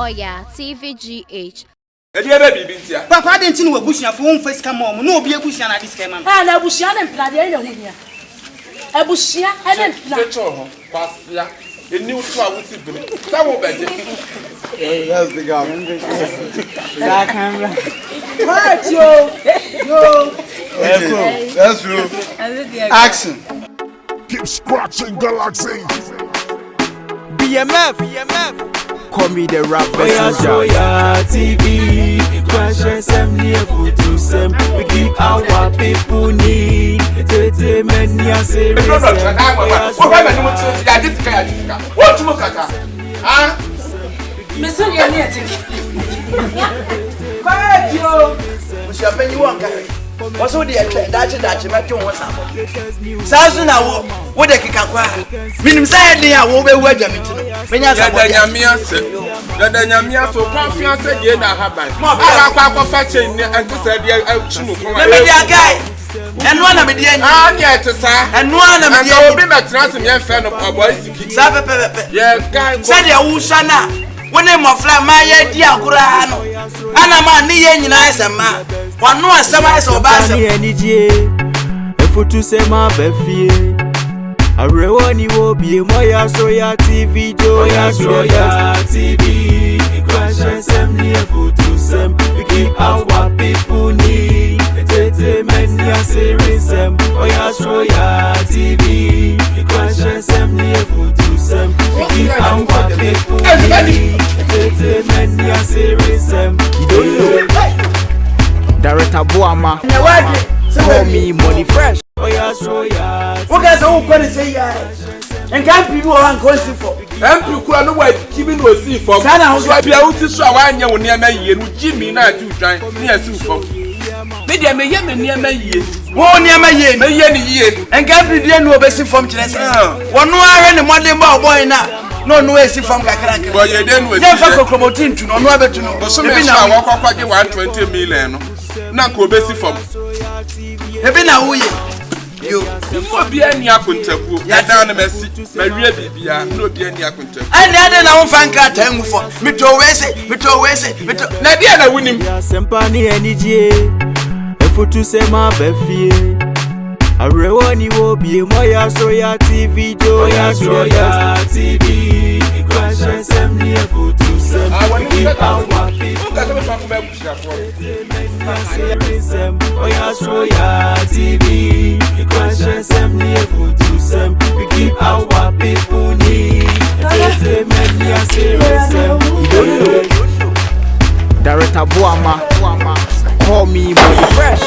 Oya TVGH. Papa didn't know Bushia for one face come on, no be a Bushia at this game. And a Bushian and Pladia. A Bushia and a new flower with it. That's the guy. Right, yo. That's true. Action. Keep scratching Galaxy. BMF. Call me the rap messenger. Oya TV, crashes them near to some. We give our people need. Tete many a series. What to look at that? Ah, Mr. Yanetic. Quiet, yo. What's your penny one guy? What's all the that you met you once? Sazuna, what a kikakwa. Minim said, I will be waiting. When you're the Yamia so confiance again. I have my fetching and to say, guy. And one of the yet, sir, and one of the will be my transient friend of our boys. Yeah, guy, said Usana. When I'm a fly, my idea, Kurano. Anna man, the nice man. One no sama so basa energy efo to say ma be fie arewo ni wo bi moya soya tv joya soya tv crash sem ni efo to sem we give our people need entertainment ya series sem oya soya tv crash sem ni efo to sem we give our people need entertainment ya series sem Director Boama, call me Money Fresh. What guys are going to say? And can't people are going for? And people are no way keeping with see for Sana House. I be out to show one year near me, and Jimmy not to try near Super. Maybe I may hear me near me. One near my year, and can't be there no best from China. One no I any Monday boy now. No way see from Kakaraka. Well, you then with never promoting to no other to know. But some people walk up 120 million. Not go basic from. Maybe now you will be any acquaintance. Ya down a message. My real baby, no be any acquaintance. And the other now fan cat hang for me to always say, Nadia winning. Sempani energy. Efo to say my befie. Arewo ni wo bi moya soya tv joya soya tv crash sem ni efo to sem our oya soya tv crash sem ni efo to sem we give our people need entertainment ya series Director Boama, call me Money Fresh.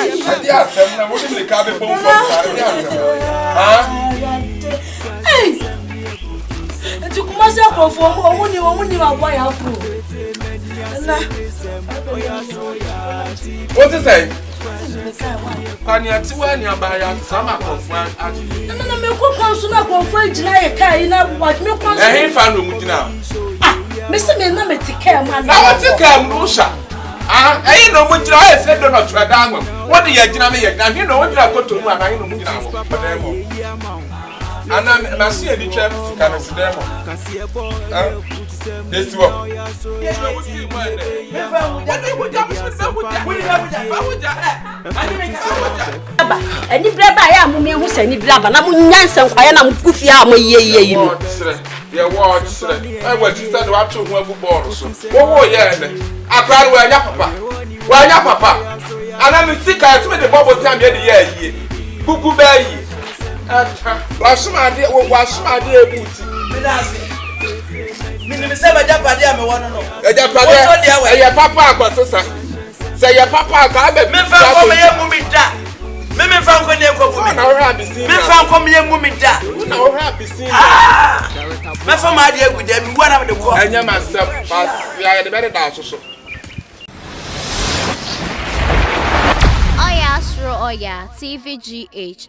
What is it? Can you see when you're by your summer conference? No, me cook on sooner conference. I can't watch me. I ain't found now. Mr. Me, no, me take care, man. Now, what's a cam, Russia? I ain't know what I said, not try down. What do you do? You know what you have got to do, and I know. And I'm see a teacher, can I see them? This one. Any blabber, I am who send any blabber. I'm Nansen, I am goofy. I'm a ye. Your watch, I was just at watch of one ball. Oh, yeah, I cried where your papa. Why, your papa? And I'm sick, I spent the bubble time here. Cuckoo Bay. Wash my dear booty. Minimum Japadia, me want to know. Your papa, say your papa, I bet me found me that. Mimi found when you come out, me found come here, woman. No, happy see. Me from my dear with them, one of the war. I am myself, but I had a better dance. Oya TVGH.